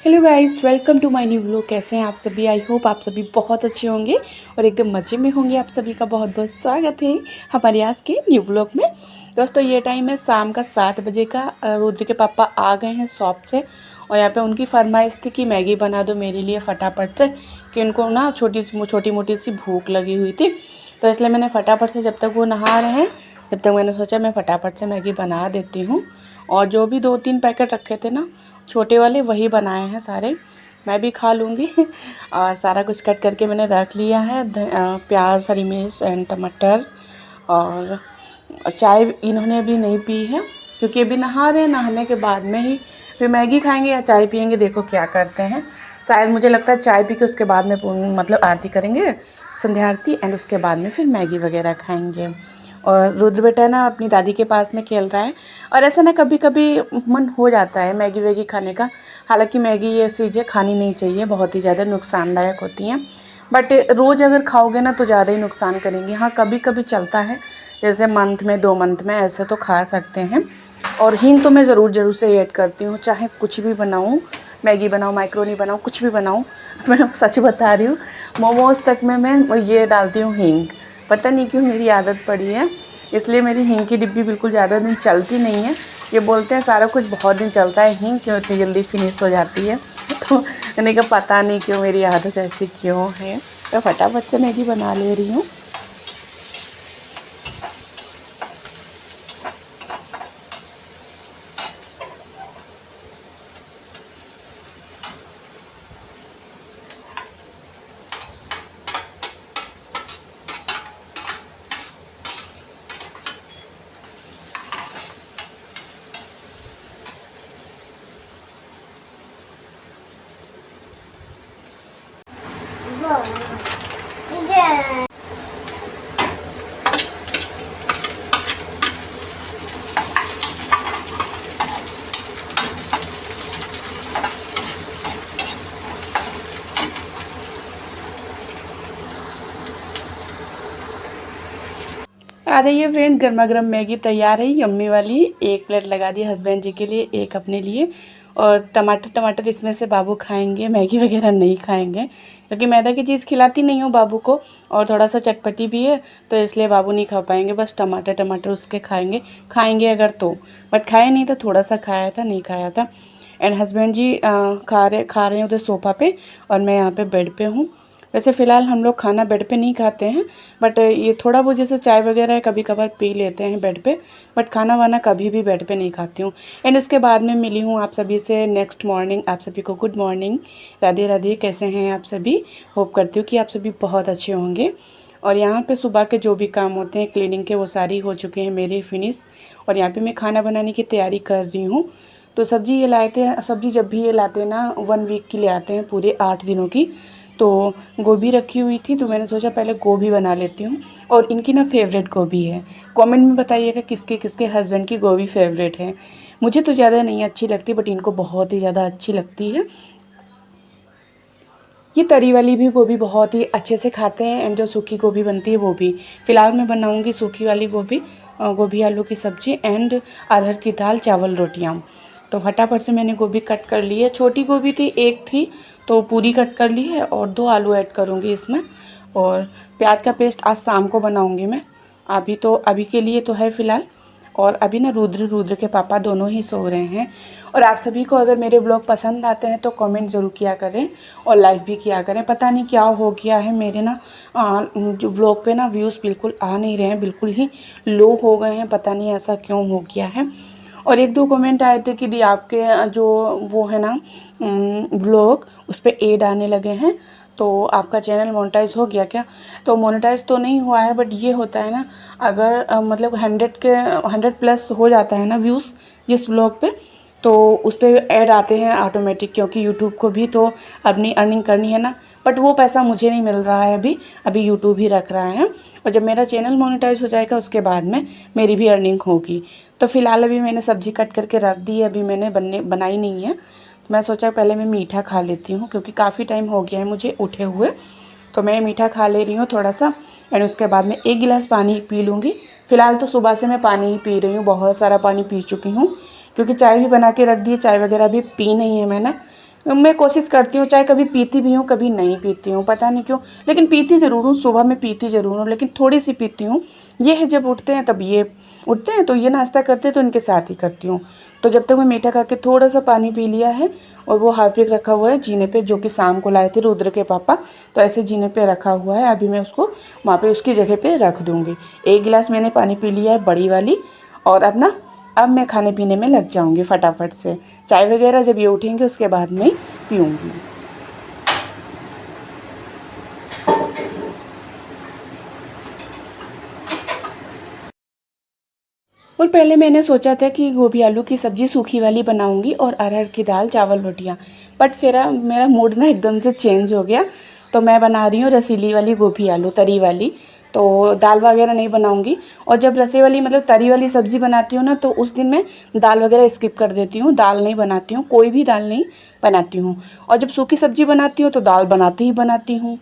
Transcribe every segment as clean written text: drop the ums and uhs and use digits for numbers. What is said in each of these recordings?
Hello guys, welcome to my new vlog. कैसे हैं आप सभी? आई होप आप सभी बहुत अच्छे होंगे और एकदम मज़े में होंगे। आप सभी का बहुत बहुत स्वागत है हमारे आज के न्यू व्लॉग में। दोस्तों, ये टाइम है शाम का 7 बजे का। रुद्र के पापा आ गए हैं शॉप से और यहाँ पे उनकी फरमाइश थी कि मैगी बना दो मेरे लिए फटाफट से, कि उनको ना छोटी मोटी सी भूख लगी हुई थी। तो इसलिए मैंने फटाफट से, जब तक वो नहा रहे हैं जब तक मैंने सोचा मैं फटाफट से मैगी बना देती हूँ। और जो भी 2-3 पैकेट रखे थे ना छोटे वाले, वही बनाए हैं सारे, मैं भी खा लूँगी। और सारा कुछ कट करके मैंने रख लिया है। प्याज, हरी मिर्च एंड टमाटर। और चाय इन्होंने अभी नहीं पी है क्योंकि अभी नहा रहे हैं। नहाने के बाद में ही फिर मैगी खाएंगे या चाय पियेंगे, देखो क्या करते हैं। शायद मुझे लगता है चाय पी के उसके बाद में मतलब आरती करेंगे, संध्या आरती, एंड उसके बाद में फिर मैगी वगैरह खाएंगे। और रुद्र बेटा ना अपनी दादी के पास में खेल रहा है। और ऐसा ना कभी कभी मन हो जाता है मैगी वैगी खाने का। हालांकि मैगी ये चीज़ें खानी नहीं चाहिए, बहुत ही ज़्यादा नुकसानदायक होती हैं। बट रोज़ अगर खाओगे ना तो ज़्यादा ही नुकसान करेंगी। हाँ, कभी कभी चलता है, जैसे मंथ में 2 मंथ में ऐसे तो खा सकते हैं। और हींग तो मैं ज़रूर से ऐड करती हूँ, चाहे कुछ भी बनाऊँ, मैगी बनाऊँ, माइक्रोनी बनाऊँ, कुछ भी बनाऊँ। मैं सच बता रही हूँ, मोमोज़ तक में मैं ये डालती हूँ हींग। पता नहीं क्यों मेरी आदत पड़ी है, इसलिए मेरी हींग की डिब्बी बिल्कुल ज़्यादा दिन चलती नहीं है। ये बोलते हैं सारा कुछ बहुत दिन चलता है, हींग क्यों इतनी जल्दी फिनिश हो जाती है। तो मैंने कहा पता नहीं क्यों मेरी आदत ऐसी क्यों है। तो फटाफट से मैगी बना ले रही हूँ। आ जाइए फ्रेंड, गर्मा गर्म मैगी तैयार है, यम्मी वाली। 1 प्लेट लगा दी हस्बैंड जी के लिए, 1 अपने लिए। और टमाटर इसमें से बाबू खाएंगे, मैगी वगैरह नहीं खाएंगे क्योंकि मैदा की चीज़ खिलाती नहीं हूँ बाबू को। और थोड़ा सा चटपटी भी है तो इसलिए बाबू नहीं खा पाएंगे, बस टमाटर उसके खाएंगे अगर तो। बट खाए नहीं था, थोड़ा सा खाया था, नहीं खाया था। एंड हस्बैंड जी खा रहे हैं उधर सोफ़ा पे और मैं यहाँ पे बेड पे हूँ। वैसे फ़िलहाल हम लोग खाना बेड पे नहीं खाते हैं, बट ये थोड़ा बहुत जैसे चाय वगैरह है कभी कभार पी लेते हैं बेड पे। बट खाना वाना कभी भी बेड पे नहीं खाती हूँ। एंड उसके बाद में मिली हूँ आप सभी से नेक्स्ट मॉर्निंग। आप सभी को गुड मॉर्निंग, राधे राधे। कैसे हैं आप सभी? होप करती हूँ कि आप सभी बहुत अच्छे होंगे। और यहाँ पे सुबह के जो भी काम होते हैं क्लीनिंग के, वो सारी हो चुके हैं मेरे फिनिश। और यहाँ पे मैं खाना बनाने की तैयारी कर रही हूँ। तो सब्ज़ी ये लाए थे, सब्ज़ी जब भी ये लाते हैं ना 1 वीक की ले आते हैं, पूरे 8 दिनों की। तो गोभी रखी हुई थी तो मैंने सोचा पहले गोभी बना लेती हूँ। और इनकी ना फेवरेट गोभी है। कमेंट में बताइएगा किसके किसके हस्बैंड की गोभी फेवरेट है। मुझे तो ज़्यादा नहीं अच्छी लगती, बट इनको बहुत ही ज़्यादा अच्छी लगती है। ये तरी वाली भी गोभी बहुत ही अच्छे से खाते हैं, एंड जो सूखी गोभी बनती है वो भी। फ़िलहाल मैं बनाऊंगी सूखी वाली गोभी, गोभी आलू की सब्ज़ी एंड अरहर की दाल, चावल, रोटियाँ। तो फटाफट से मैंने गोभी कट कर ली है। छोटी गोभी थी, 1 थी तो पूरी कट कर ली है। और 2 आलू ऐड करूँगी इसमें। और प्याज का पेस्ट आज शाम को बनाऊँगी मैं, अभी के लिए तो है फ़िलहाल। और अभी ना रुद्र के पापा दोनों ही सो रहे हैं। और आप सभी को अगर मेरे ब्लॉग पसंद आते हैं तो कमेंट ज़रूर किया करें और लाइक भी किया करें। पता नहीं क्या हो गया है मेरे ना जो ब्लॉग पे ना व्यूज़ बिल्कुल आ नहीं रहे हैं, बिल्कुल ही लो हो गए हैं, पता नहीं ऐसा क्यों हो गया है। और 1-2 कमेंट आए थे कि दी आपके जो वो है ना ब्लॉग, उस पर ऐड आने लगे हैं तो आपका चैनल मोनेटाइज हो गया क्या? तो मोनेटाइज तो नहीं हुआ है, बट ये होता है ना, अगर मतलब 100 प्लस हो जाता है ना व्यूज़ जिस ब्लॉग पे, तो उस पर ऐड आते हैं ऑटोमेटिक, क्योंकि यूट्यूब को भी तो अपनी अर्निंग करनी है ना। बट वो पैसा मुझे नहीं मिल रहा है अभी यूट्यूब ही रख रहा है। और जब मेरा चैनल मोनेटाइज हो जाएगा उसके बाद में मेरी भी अर्निंग होगी। तो फ़िलहाल अभी मैंने सब्ज़ी कट करके रख दी है, अभी मैंने बनाई नहीं है। तो मैं सोचा पहले मैं मीठा खा लेती हूँ क्योंकि काफ़ी टाइम हो गया है मुझे उठे हुए। तो मैं मीठा खा ले रही हूँ थोड़ा सा, एंड उसके बाद में 1 गिलास पानी पी लूँगी। फ़िलहाल तो सुबह से मैं पानी ही पी रही हूँ, बहुत सारा पानी पी चुकी हूँ क्योंकि चाय भी बना के रख दी है, चाय वगैरह भी पी नहीं है मैंने। मैं कोशिश करती हूँ, चाहे कभी पीती भी हूँ कभी नहीं पीती हूँ, पता नहीं क्यों, लेकिन पीती ज़रूर हूँ, सुबह में पीती ज़रूर हूँ, लेकिन थोड़ी सी पीती हूँ। ये है जब उठते हैं तब ये उठते हैं तो ये नाश्ता करते हैं तो इनके साथ ही करती हूँ। तो जब तक मैं मीठा खा के थोड़ा सा पानी पी लिया है, और वो हार्पिक रखा हुआ है जीने पे, जो कि शाम को लाए थे रुद्र के पापा, तो ऐसे जीने पे रखा हुआ है। अभी मैं उसको वहाँ पे उसकी जगह पे रख दूँगी। 1 गिलास मैंने पानी पी लिया है बड़ी वाली, और अब मैं खाने पीने में लग जाऊँगी फटाफट से। चाय वगैरह जब ये उठेंगे उसके बाद में पीऊँगी। और पहले मैंने सोचा था कि गोभी आलू की सब्ज़ी सूखी वाली बनाऊंगी और अरहर की दाल चावल रोटियां, बट फिर मेरा मूड ना एकदम से चेंज हो गया। तो मैं बना रही हूँ रसीली वाली गोभी आलू, तरी वाली। तो दाल वगैरह नहीं बनाऊंगी। और जब रसे वाली मतलब तरी वाली सब्ज़ी बनाती हूँ ना, तो उस दिन मैं दाल वगैरह स्किप कर देती हूँ, दाल नहीं बनाती हूँ, कोई भी दाल नहीं बनाती हूँ। और जब सूखी सब्ज़ी बनाती हूँ तो दाल बनाती ही बनाती हूँ।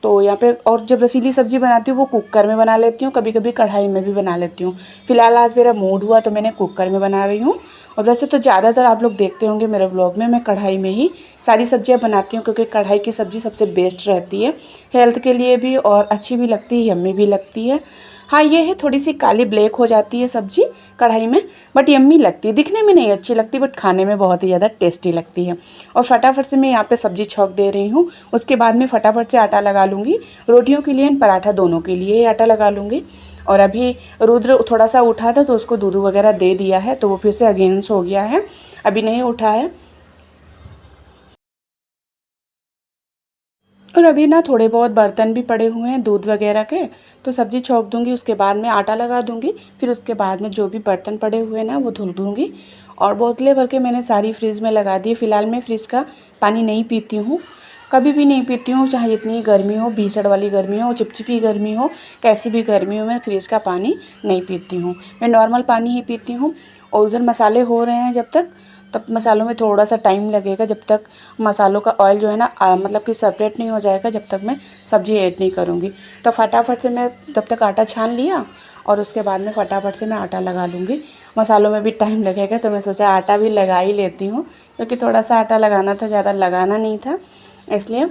तो यहाँ पे और जब रसीली सब्ज़ी बनाती हूँ वो कुकर में बना लेती हूँ, कभी कभी कढ़ाई में भी बना लेती हूँ। फिलहाल आज मेरा मूड हुआ तो मैंने कुकर में बना रही हूँ। और वैसे तो ज़्यादातर आप लोग देखते होंगे मेरे ब्लॉग में मैं कढ़ाई में ही सारी सब्जियाँ बनाती हूँ, क्योंकि कढ़ाई की सब्ज़ी सबसे बेस्ट रहती है हेल्थ के लिए भी, और अच्छी भी लगती है, यम्मी भी लगती है। हाँ ये है थोड़ी सी काली ब्लैक हो जाती है सब्ज़ी कढ़ाई में, बट यम्मी लगती है। दिखने में नहीं अच्छी लगती, बट खाने में बहुत ही ज़्यादा टेस्टी लगती है। और फटाफट से मैं यहाँ पे सब्ज़ी छौंक दे रही हूँ। उसके बाद में फटाफट से आटा लगा लूँगी, रोटियों के लिए पराठा दोनों के लिए ही आटा लगा लूँगी। और अभी रुद्र थोड़ा सा उठा था तो उसको दूध वगैरह दे दिया है, तो वो फिर से अगेंस्ट हो गया है, अभी नहीं उठा है। और अभी ना थोड़े बहुत बर्तन भी पड़े हुए हैं दूध वगैरह के, तो सब्ज़ी छौंक दूँगी, उसके बाद में आटा लगा दूँगी। फिर उसके बाद में जो भी बर्तन पड़े हुए हैं ना वो धुल दूँगी। और बोतलें भर के मैंने सारी फ्रिज में लगा दी। फ़िलहाल मैं फ्रिज का पानी नहीं पीती हूँ, कभी भी नहीं पीती हूँ, चाहे जितनी गर्मी हो, भीषण वाली गर्मी हो, चिपचिपी गर्मी हो, कैसी भी गर्मी हो, मैं फ्रिज का पानी नहीं पीती हूँ। मैं नॉर्मल पानी ही पीती हूँ। और उधर मसाले हो रहे हैं जब तक, तब मसालों में थोड़ा सा टाइम लगेगा, जब तक मसालों का ऑयल जो है ना मतलब कि सेपरेट नहीं हो जाएगा, जब तक मैं सब्ज़ी ऐड नहीं करूँगी। तो फटाफट से मैं तब तक आटा छान लिया, और उसके बाद में फटाफट से मैं आटा लगा लूँगी। मसालों में भी टाइम लगेगा तो मैं सोचा आटा भी लगा ही लेती हूँ, क्योंकि थोड़ा सा आटा लगाना था, ज़्यादा लगाना नहीं था इसलिए।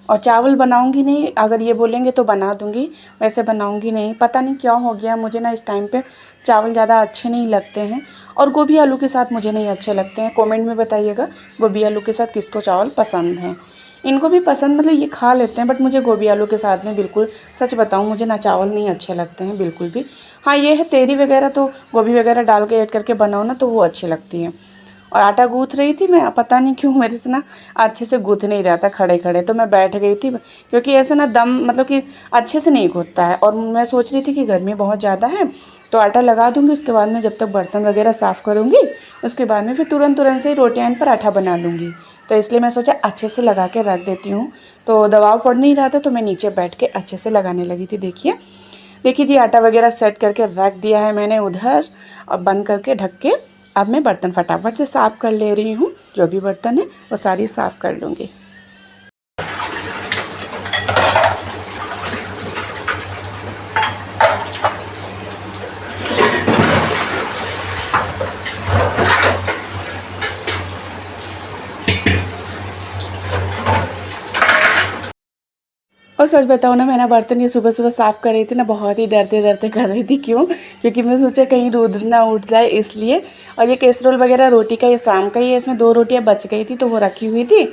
और चावल बनाऊंगी नहीं, अगर ये बोलेंगे तो बना दूंगी, वैसे बनाऊंगी नहीं। पता नहीं क्या हो गया मुझे ना, इस टाइम पे चावल ज़्यादा अच्छे नहीं लगते हैं, और गोभी आलू के साथ मुझे नहीं अच्छे लगते हैं। कमेंट में बताइएगा गोभी आलू के साथ किसको चावल पसंद हैं। इनको भी पसंद, मतलब ये खा लेते हैं, बट मुझे गोभी आलू के साथ में बिल्कुल, सच बताऊँ, मुझे ना चावल नहीं अच्छे लगते हैं बिल्कुल भी। हाँ ये है तेरी वगैरह तो गोभी वगैरह डाल के ऐड करके बनाओ ना तो वो अच्छी लगती है। और आटा गूँथ रही थी मैं, पता नहीं क्यों मेरे से ना अच्छे से गूँथ नहीं रहा था खड़े खड़े, तो मैं बैठ गई थी, क्योंकि ऐसे ना दम मतलब कि अच्छे से नहीं गूँथता है। और मैं सोच रही थी कि गर्मी बहुत ज़्यादा है, तो आटा लगा दूँगी, उसके बाद में जब तक बर्तन वगैरह साफ़ करूँगी उसके बाद में फिर तुरंत से ही रोटी एंड पराठा बना लूँगी। तो इसलिए मैं सोचा अच्छे से लगा के रख देती हूँ। तो दबाव पड़ नहीं रहा था तो मैं नीचे बैठ के अच्छे से लगाने लगी थी। देखिए जी, आटा वगैरह सेट करके रख दिया है मैंने उधर, और बंद करके ढक के अब मैं बर्तन फटाफट से साफ़ कर ले रही हूँ। जो भी बर्तन है वो सारी साफ़ कर लूँगी। और सच बताऊँ ना, मैं ना बर्तन ये सुबह सुबह साफ़ कर रही थी ना, बहुत ही डरते डरते कर रही थी। क्यों? क्योंकि मैं सोचा कहीं रुद्र ना उठ जाए इसलिए। और ये कैसरोल वगैरह रोटी का ये शाम का ही है, इसमें 2 रोटियाँ बच गई थी तो वो रखी हुई थी,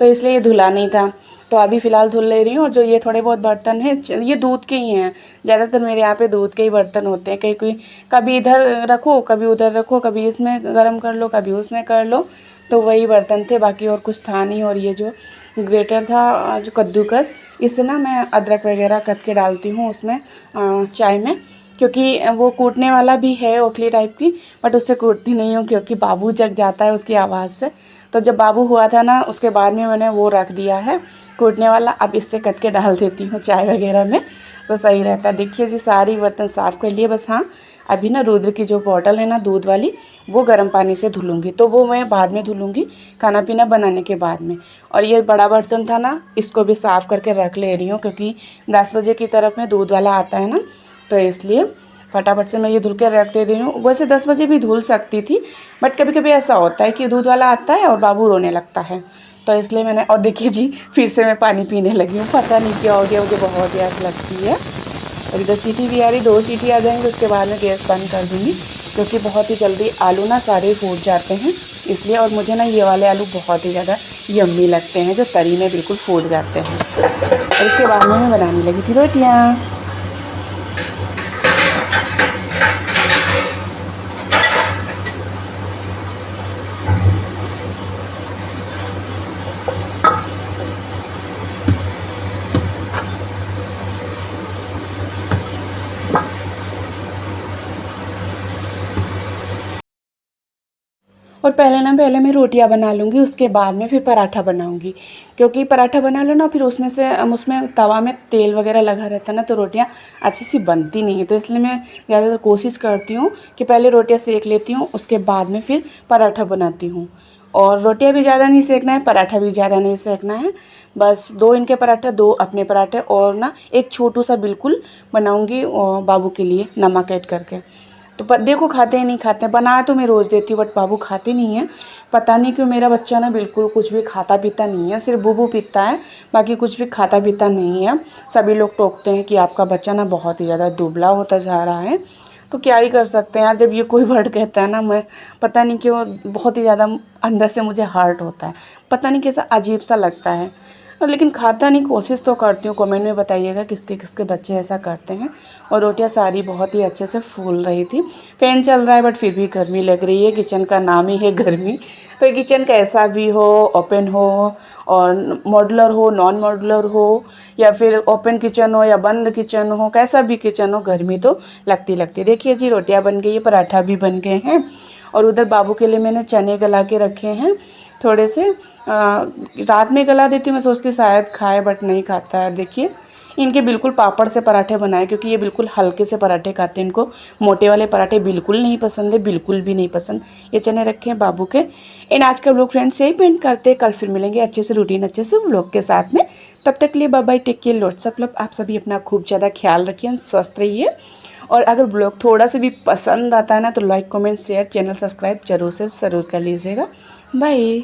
तो इसलिए ये धुला नहीं था। तो अभी फ़िलहाल धुल ले रही हूँ। और जो ये थोड़े बहुत बर्तन हैं ये दूध के ही हैं, ज़्यादातर मेरे यहाँ पे दूध के ही बर्तन होते हैं। कहीं कोई कभी इधर रखो, कभी उधर रखो, कभी इसमें गर्म कर लो, कभी उसमें कर लो, तो वही बर्तन थे, बाकी और कुछ था नहीं। और ये जो ग्रेटर था, जो कद्दूकस, इससे ना मैं अदरक वगैरह कट के डालती हूँ उसमें चाय में, क्योंकि वो कूटने वाला भी है ओखली टाइप की, बट उससे कूटती नहीं हूँ क्योंकि बाबू जग जाता है उसकी आवाज़ से। तो जब बाबू हुआ था ना उसके बाद में मैंने वो रख दिया है कूटने वाला, अब इससे कट के डाल देती हूँ चाय वगैरह में, तो सही रहता है। देखिए जी, सारी बर्तन साफ़ कर लिए, बस हाँ अभी ना रुद्र की जो बॉटल है ना दूध वाली, वो गर्म पानी से धुलूँगी, तो वो मैं बाद में धुलूँगी खाना पीना बनाने के बाद में। और ये बड़ा बर्तन था ना, इसको भी साफ़ करके रख ले रही हूँ, क्योंकि 10 बजे की तरफ में दूध वाला आता है ना, तो इसलिए फटाफट से मैं ये धुल के रख दे रही हूँ। वैसे 10 बजे भी धुल सकती थी, बट कभी कभी ऐसा होता है कि दूध वाला आता है और बाबू रोने लगता है, तो इसलिए मैंने, और देखिए जी फिर से मैं पानी पीने लगी हूँ, पता नहीं क्या हो गया, मुझे बहुत प्यास लगती है। और इधर सीटी भी आ रही, 2 सीटी आ जाएंगे उसके बाद में गैस बंद कर दूँगी, क्योंकि बहुत ही जल्दी आलू ना सारे फूट जाते हैं इसलिए। और मुझे ना ये वाले आलू बहुत ही ज़्यादा यम्मी लगते हैं, जो तरी में बिल्कुल फूट जाते हैं। और इसके बाद में मैं बनाने लगी थी रोटियाँ। और पहले मैं रोटियां बना लूँगी, उसके बाद में फिर पराठा बनाऊँगी, क्योंकि पराठा बना लो ना फिर उसमें तवा में तेल वगैरह लगा रहता है ना, तो रोटियां अच्छी सी बनती नहीं है। तो इसलिए मैं ज़्यादातर कोशिश करती हूँ कि पहले रोटियां सेक लेती हूँ, उसके बाद में फिर पराठा बनाती हूँ। और रोटियां भी ज़्यादा नहीं सेकना है, पराठा भी ज़्यादा नहीं सेकना है, बस 2 इनके पराठा, 2 अपने पराठे, और ना एक छोटू सा बिल्कुल बनाऊँगी बाबू के लिए नमक ऐड करके। तो देखो खाते ही नहीं खाते, बना तो मैं रोज़ देती हूँ बट बाबू खाते नहीं है। पता नहीं क्यों मेरा बच्चा ना बिल्कुल कुछ भी खाता पीता नहीं है, सिर्फ बूबू पीता है, बाकी कुछ भी खाता पीता नहीं है। सभी लोग टोकते हैं कि आपका बच्चा ना बहुत ही ज़्यादा दुबला होता जा रहा है। तो क्या ही कर सकते हैं यार, जब ये कोई वर्ड कहता है ना, मैं पता नहीं क्यों बहुत ही ज़्यादा अंदर से मुझे हर्ट होता है, पता नहीं कैसा अजीब सा लगता है। लेकिन खाता नहीं, कोशिश तो करती हूँ। कमेंट में बताइएगा किसके किसके बच्चे ऐसा करते हैं। और रोटियां सारी बहुत ही अच्छे से फूल रही थी। फ़ैन चल रहा है बट फिर भी गर्मी लग रही है, किचन का नाम ही है गर्मी। तो किचन कैसा भी हो, ओपन हो और मॉड्यूलर हो, नॉन मॉड्यूलर हो, या फिर ओपन किचन हो या बंद किचन हो, कैसा भी किचन हो, गर्मी तो लगती लगती। देखिए जी रोटियां बन गई है, पराठा भी बन गए हैं। और उधर बाबू के लिए मैंने चने गला के रखे हैं थोड़े से। रात में गला देती हूँ, मैं सोचती शायद खाए बट नहीं खाता है। देखिए इनके बिल्कुल पापड़ से पराठे बनाए, क्योंकि ये बिल्कुल हल्के से पराठे खाते हैं, इनको मोटे वाले पराठे बिल्कुल नहीं पसंद है, बिल्कुल भी नहीं पसंद। ये चने रखे हैं बाबू के। इन आज का व्लॉग फ्रेंड्स यही पेंट करते हैं, कल फिर मिलेंगे अच्छे से रूटीन अच्छे से व्लॉग के साथ में। तब तक के लिए bye bye, take care, lots of love. आप सभी अपना खूब ज़्यादा ख्याल रखिए, स्वस्थ रहिए। और अगर ब्लॉग थोड़ा सा भी पसंद आता है ना, तो like comment share, channel subscribe जरूर से ज़रूर कर लीजिएगा। बाय।